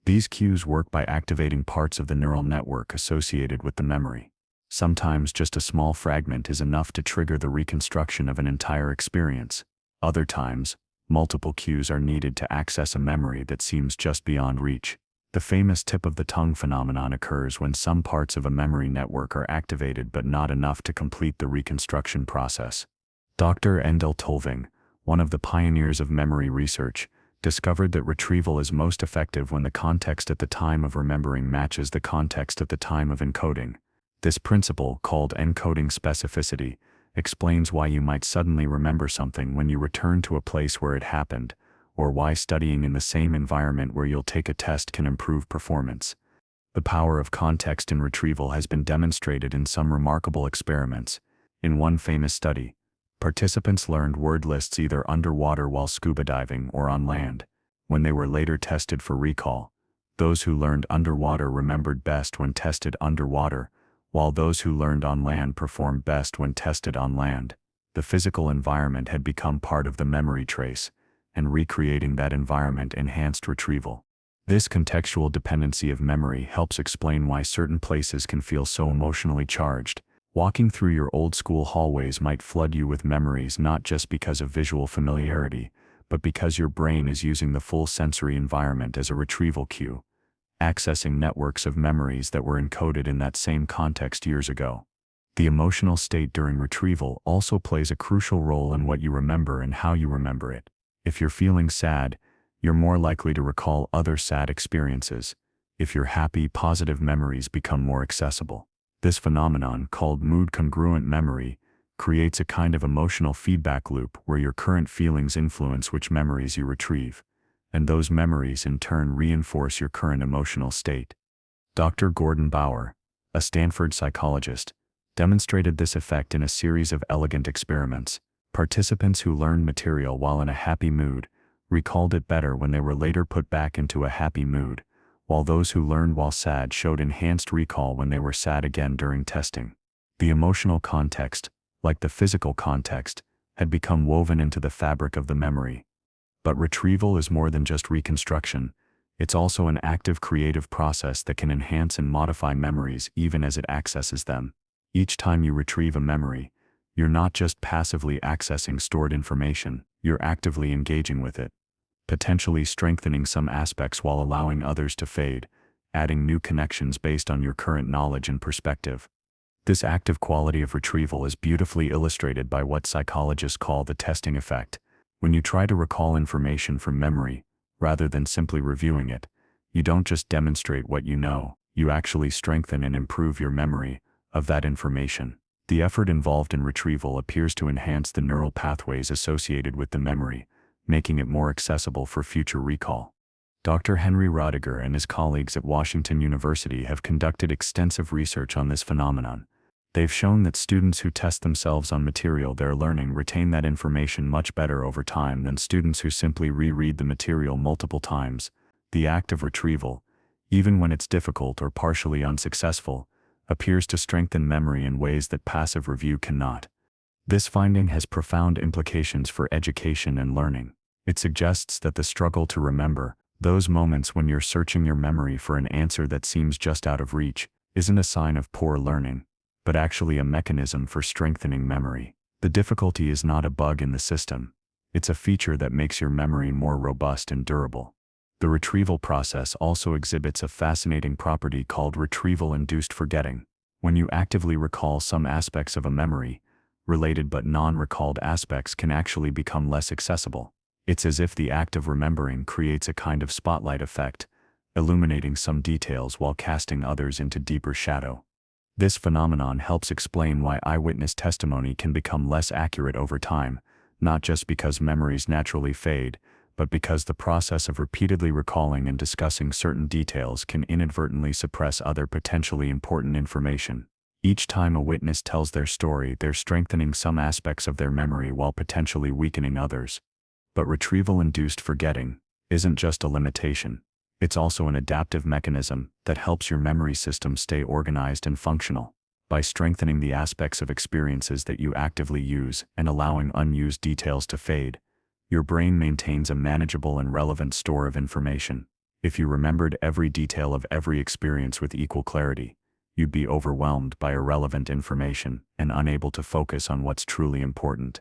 These cues work by activating parts of the neural network associated with the memory. Sometimes just a small fragment is enough to trigger the reconstruction of an entire experience. Other times, multiple cues are needed to access a memory that seems just beyond reach. The famous tip of the tongue phenomenon occurs when some parts of a memory network are activated but not enough to complete the reconstruction process. Dr. Endel Tolving, one of the pioneers of memory research, discovered that retrieval is most effective when the context at the time of remembering matches the context at the time of encoding. This principle, called encoding specificity, explains why you might suddenly remember something when you return to a place where it happened, or why studying in the same environment where you'll take a test can improve performance. The power of context in retrieval has been demonstrated in some remarkable experiments. In one famous study, participants learned word lists either underwater while scuba diving or on land. When they were later tested for recall, those who learned underwater remembered best when tested underwater, while those who learned on land performed best when tested on land. The physical environment had become part of the memory trace, and recreating that environment enhanced retrieval. This contextual dependency of memory helps explain why certain places can feel so emotionally charged. Walking through your old school hallways might flood you with memories not just because of visual familiarity, but because your brain is using the full sensory environment as a retrieval cue, accessing networks of memories that were encoded in that same context years ago. The emotional state during retrieval also plays a crucial role in what you remember and how you remember it. If you're feeling sad, you're more likely to recall other sad experiences. If you're happy, positive memories become more accessible. This phenomenon, called mood-congruent memory, creates a kind of emotional feedback loop where your current feelings influence which memories you retrieve, and those memories in turn reinforce your current emotional state. Dr. Gordon Bower, a Stanford psychologist, demonstrated this effect in a series of elegant experiments. Participants who learned material while in a happy mood recalled it better when they were later put back into a happy mood, while those who learned while sad showed enhanced recall when they were sad again during testing. The emotional context, like the physical context, had become woven into the fabric of the memory. But retrieval is more than just reconstruction. It's also an active creative process that can enhance and modify memories even as it accesses them. Each time you retrieve a memory, you're not just passively accessing stored information, you're actively engaging with it, potentially strengthening some aspects while allowing others to fade, adding new connections based on your current knowledge and perspective. This active quality of retrieval is beautifully illustrated by what psychologists call the testing effect. When you try to recall information from memory, rather than simply reviewing it, you don't just demonstrate what you know, you actually strengthen and improve your memory of that information. The effort involved in retrieval appears to enhance the neural pathways associated with the memory, making it more accessible for future recall. Dr. Henry Roediger and his colleagues at Washington University have conducted extensive research on this phenomenon. They've shown that students who test themselves on material they're learning retain that information much better over time than students who simply reread the material multiple times. The act of retrieval, even when it's difficult or partially unsuccessful, appears to strengthen memory in ways that passive review cannot. This finding has profound implications for education and learning. It suggests that the struggle to remember, those moments when you're searching your memory for an answer that seems just out of reach, isn't a sign of poor learning, but actually a mechanism for strengthening memory. The difficulty is not a bug in the system. It's a feature that makes your memory more robust and durable. The retrieval process also exhibits a fascinating property called retrieval-induced forgetting. When you actively recall some aspects of a memory, related but non-recalled aspects can actually become less accessible. It's as if the act of remembering creates a kind of spotlight effect, illuminating some details while casting others into deeper shadow. This phenomenon helps explain why eyewitness testimony can become less accurate over time, not just because memories naturally fade, but because the process of repeatedly recalling and discussing certain details can inadvertently suppress other potentially important information. Each time a witness tells their story, they're strengthening some aspects of their memory while potentially weakening others. But retrieval-induced forgetting isn't just a limitation. It's also an adaptive mechanism that helps your memory system stay organized and functional. By strengthening the aspects of experiences that you actively use and allowing unused details to fade, your brain maintains a manageable and relevant store of information. If you remembered every detail of every experience with equal clarity, you'd be overwhelmed by irrelevant information and unable to focus on what's truly important.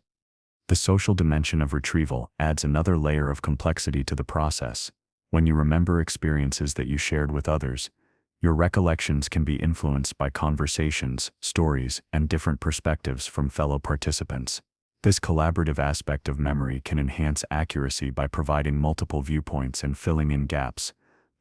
The social dimension of retrieval adds another layer of complexity to the process. When you remember experiences that you shared with others, your recollections can be influenced by conversations, stories, and different perspectives from fellow participants. This collaborative aspect of memory can enhance accuracy by providing multiple viewpoints and filling in gaps,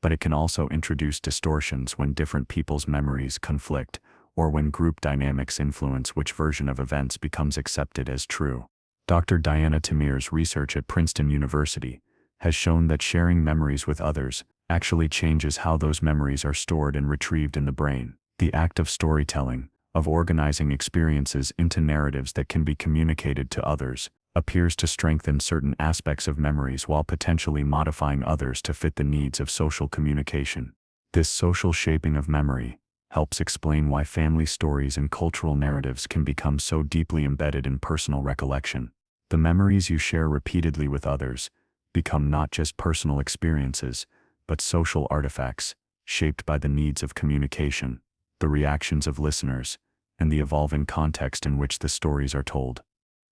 but it can also introduce distortions when different people's memories conflict, or when group dynamics influence which version of events becomes accepted as true. Dr. Diana Tamir's research at Princeton University has shown that sharing memories with others actually changes how those memories are stored and retrieved in the brain. The act of storytelling, of organizing experiences into narratives that can be communicated to others, appears to strengthen certain aspects of memories while potentially modifying others to fit the needs of social communication. This social shaping of memory helps explain why family stories and cultural narratives can become so deeply embedded in personal recollection. The memories you share repeatedly with others become not just personal experiences, but social artifacts, shaped by the needs of communication, the reactions of listeners, and the evolving context in which the stories are told.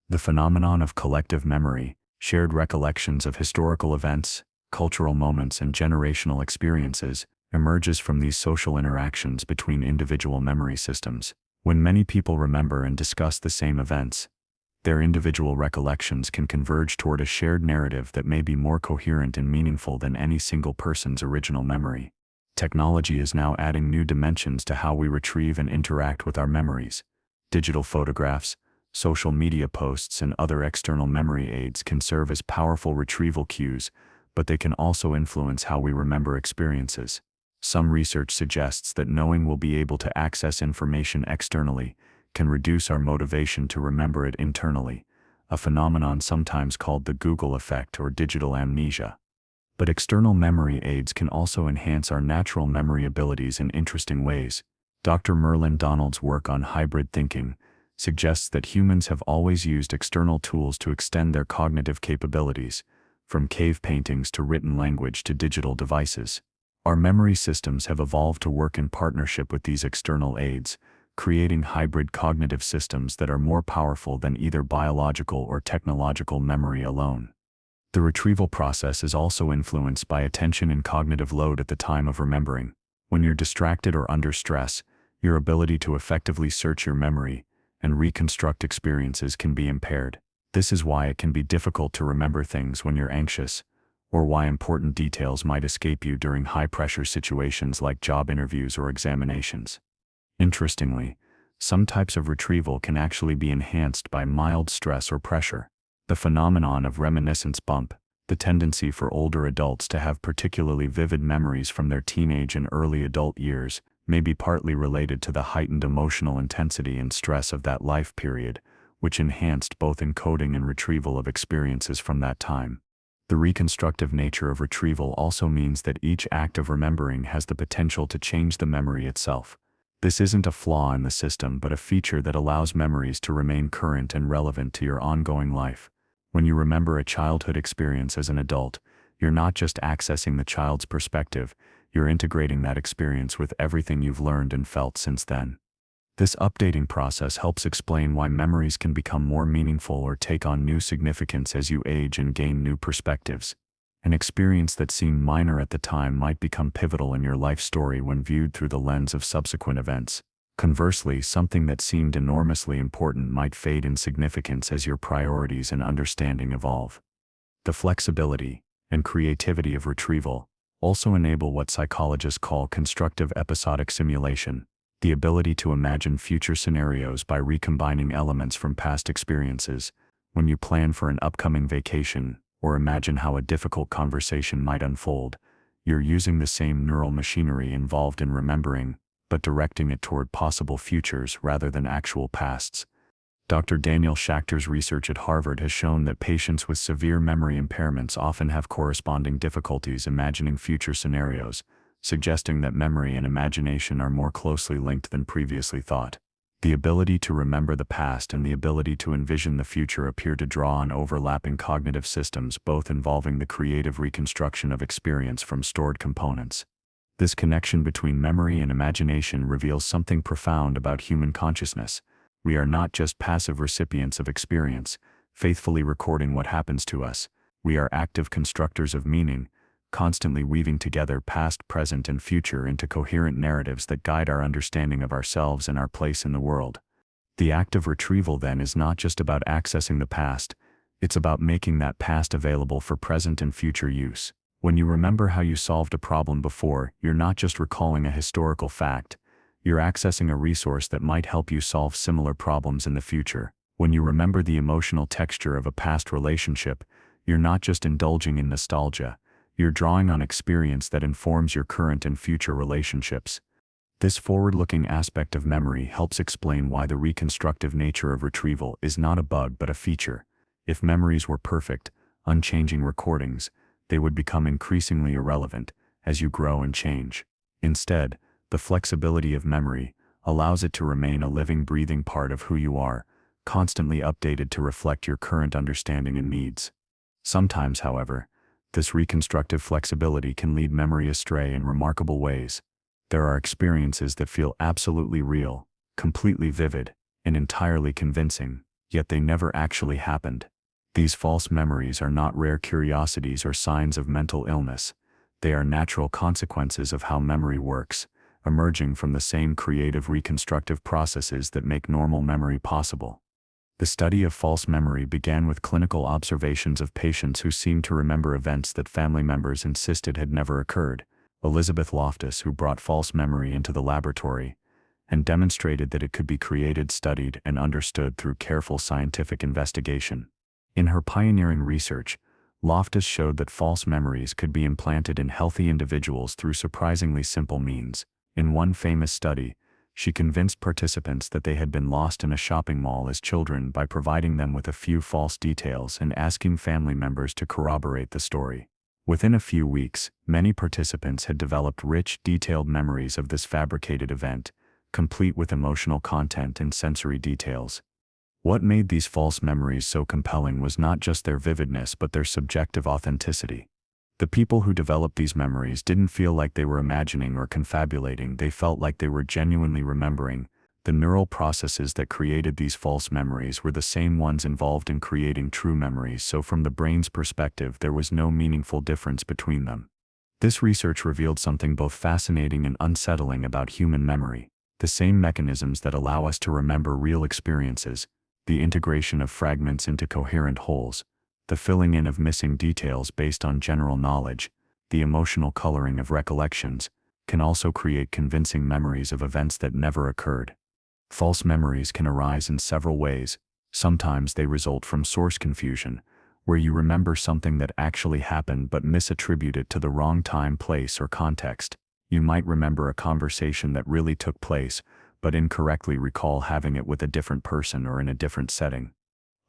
The phenomenon of collective memory, shared recollections of historical events, cultural moments, and generational experiences, emerges from these social interactions between individual memory systems. When many people remember and discuss the same events, their individual recollections can converge toward a shared narrative that may be more coherent and meaningful than any single person's original memory. Technology is now adding new dimensions to how we retrieve and interact with our memories. Digital photographs, social media posts, and other external memory aids can serve as powerful retrieval cues, but they can also influence how we remember experiences. Some research suggests that knowing we'll be able to access information externally can reduce our motivation to remember it internally, a phenomenon sometimes called the Google effect or digital amnesia. But external memory aids can also enhance our natural memory abilities in interesting ways. Dr. Merlin Donald's work on hybrid thinking suggests that humans have always used external tools to extend their cognitive capabilities, from cave paintings to written language to digital devices. Our memory systems have evolved to work in partnership with these external aids, creating hybrid cognitive systems that are more powerful than either biological or technological memory alone. The retrieval process is also influenced by attention and cognitive load at the time of remembering. When you're distracted or under stress, your ability to effectively search your memory and reconstruct experiences can be impaired. This is why it can be difficult to remember things when you're anxious, or why important details might escape you during high-pressure situations like job interviews or examinations. Interestingly, some types of retrieval can actually be enhanced by mild stress or pressure. The phenomenon of reminiscence bump, the tendency for older adults to have particularly vivid memories from their teenage and early adult years, may be partly related to the heightened emotional intensity and stress of that life period, which enhanced both encoding and retrieval of experiences from that time. The reconstructive nature of retrieval also means that each act of remembering has the potential to change the memory itself. This isn't a flaw in the system but a feature that allows memories to remain current and relevant to your ongoing life. When you remember a childhood experience as an adult, you're not just accessing the child's perspective, you're integrating that experience with everything you've learned and felt since then. This updating process helps explain why memories can become more meaningful or take on new significance as you age and gain new perspectives. An experience that seemed minor at the time might become pivotal in your life story when viewed through the lens of subsequent events. Conversely, something that seemed enormously important might fade in significance as your priorities and understanding evolve. The flexibility and creativity of retrieval also enable what psychologists call constructive episodic simulation, the ability to imagine future scenarios by recombining elements from past experiences. When you plan for an upcoming vacation, or imagine how a difficult conversation might unfold, you're using the same neural machinery involved in remembering, but directing it toward possible futures rather than actual pasts. Dr. Daniel Schachter's research at Harvard has shown that patients with severe memory impairments often have corresponding difficulties imagining future scenarios, suggesting that memory and imagination are more closely linked than previously thought. The ability to remember the past and the ability to envision the future appear to draw on overlapping cognitive systems, both involving the creative reconstruction of experience from stored components. This connection between memory and imagination reveals something profound about human consciousness. We are not just passive recipients of experience, faithfully recording what happens to us. We are active constructors of meaning, constantly weaving together past, present, and future into coherent narratives that guide our understanding of ourselves and our place in the world. The act of retrieval, then, is not just about accessing the past, it's about making that past available for present and future use. When you remember how you solved a problem before, you're not just recalling a historical fact, you're accessing a resource that might help you solve similar problems in the future. When you remember the emotional texture of a past relationship, you're not just indulging in nostalgia, you're drawing on experience that informs your current and future relationships. This forward-looking aspect of memory helps explain why the reconstructive nature of retrieval is not a bug but a feature. If memories were perfect, unchanging recordings, they would become increasingly irrelevant as you grow and change. Instead, the flexibility of memory allows it to remain a living, breathing part of who you are, constantly updated to reflect your current understanding and needs. Sometimes, however, This reconstructive flexibility can lead memory astray in remarkable ways. There are experiences that feel absolutely real, completely vivid, and entirely convincing, yet they never actually happened. These false memories are not rare curiosities or signs of mental illness. They are natural consequences of how memory works, emerging from the same creative reconstructive processes that make normal memory possible. The study of false memory began with clinical observations of patients who seemed to remember events that family members insisted had never occurred. Elizabeth Loftus, who brought false memory into the laboratory and demonstrated that it could be created, studied, and understood through careful scientific investigation. In her pioneering research, Loftus showed that false memories could be implanted in healthy individuals through surprisingly simple means. In one famous study, she convinced participants that they had been lost in a shopping mall as children by providing them with a few false details and asking family members to corroborate the story. Within a few weeks, many participants had developed rich, detailed memories of this fabricated event, complete with emotional content and sensory details. What made these false memories so compelling was not just their vividness but their subjective authenticity. The people who developed these memories didn't feel like they were imagining or confabulating, they felt like they were genuinely remembering. The neural processes that created these false memories were the same ones involved in creating true memories, so from the brain's perspective there was no meaningful difference between them. This research revealed something both fascinating and unsettling about human memory. The same mechanisms that allow us to remember real experiences, the integration of fragments into coherent wholes, the filling in of missing details based on general knowledge, the emotional coloring of recollections, can also create convincing memories of events that never occurred. False memories can arise in several ways. Sometimes they result from source confusion, where you remember something that actually happened but misattribute it to the wrong time, place, or context. You might remember a conversation that really took place, but incorrectly recall having it with a different person or in a different setting.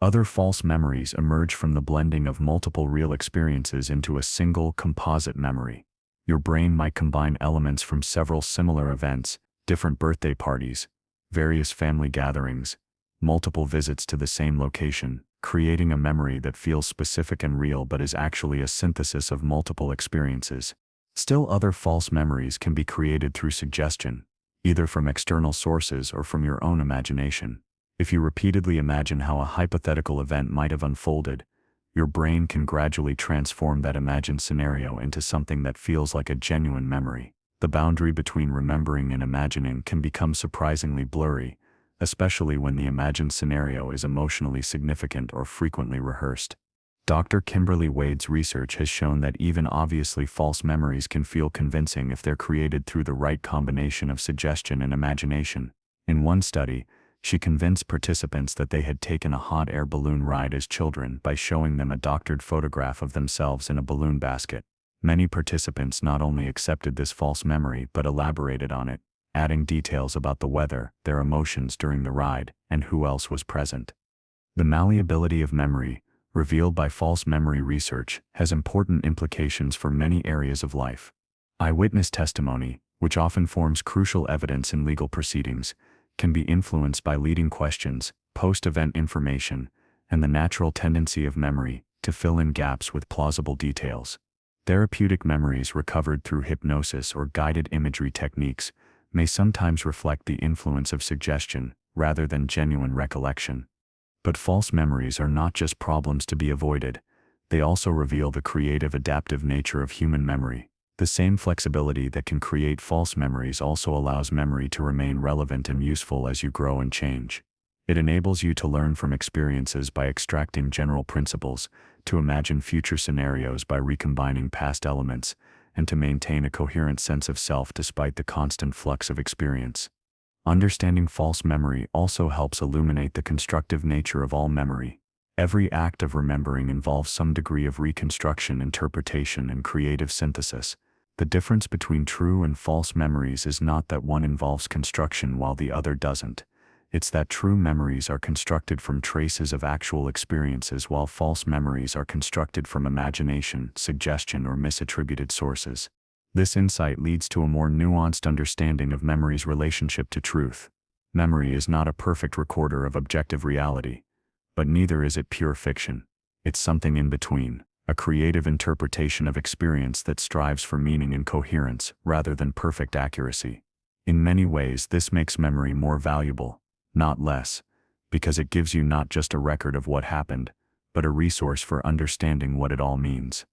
Other false memories emerge from the blending of multiple real experiences into a single composite memory. Your brain might combine elements from several similar events, different birthday parties, various family gatherings, multiple visits to the same location, creating a memory that feels specific and real but is actually a synthesis of multiple experiences. Still, other false memories can be created through suggestion, either from external sources or from your own imagination. If you repeatedly imagine how a hypothetical event might have unfolded, your brain can gradually transform that imagined scenario into something that feels like a genuine memory. The boundary between remembering and imagining can become surprisingly blurry, especially when the imagined scenario is emotionally significant or frequently rehearsed. Dr. Kimberly Wade's research has shown that even obviously false memories can feel convincing if they're created through the right combination of suggestion and imagination. In one study, she convinced participants that they had taken a hot air balloon ride as children by showing them a doctored photograph of themselves in a balloon basket. Many participants not only accepted this false memory but elaborated on it, adding details about the weather, their emotions during the ride, and who else was present. The malleability of memory, revealed by false memory research, has important implications for many areas of life. Eyewitness testimony, which often forms crucial evidence in legal proceedings, can be influenced by leading questions, post-event information, and the natural tendency of memory to fill in gaps with plausible details. Therapeutic memories recovered through hypnosis or guided imagery techniques may sometimes reflect the influence of suggestion rather than genuine recollection. But false memories are not just problems to be avoided, they also reveal the creative, adaptive nature of human memory. The same flexibility that can create false memories also allows memory to remain relevant and useful as you grow and change. It enables you to learn from experiences by extracting general principles, to imagine future scenarios by recombining past elements, and to maintain a coherent sense of self despite the constant flux of experience. Understanding false memory also helps illuminate the constructive nature of all memory. Every act of remembering involves some degree of reconstruction, interpretation, and creative synthesis. The difference between true and false memories is not that one involves construction while the other doesn't. It's that true memories are constructed from traces of actual experiences while false memories are constructed from imagination, suggestion, or misattributed sources. This insight leads to a more nuanced understanding of memory's relationship to truth. Memory is not a perfect recorder of objective reality, but neither is it pure fiction. It's something in between, a creative interpretation of experience that strives for meaning and coherence rather than perfect accuracy. In many ways, this makes memory more valuable, not less, because it gives you not just a record of what happened, but a resource for understanding what it all means.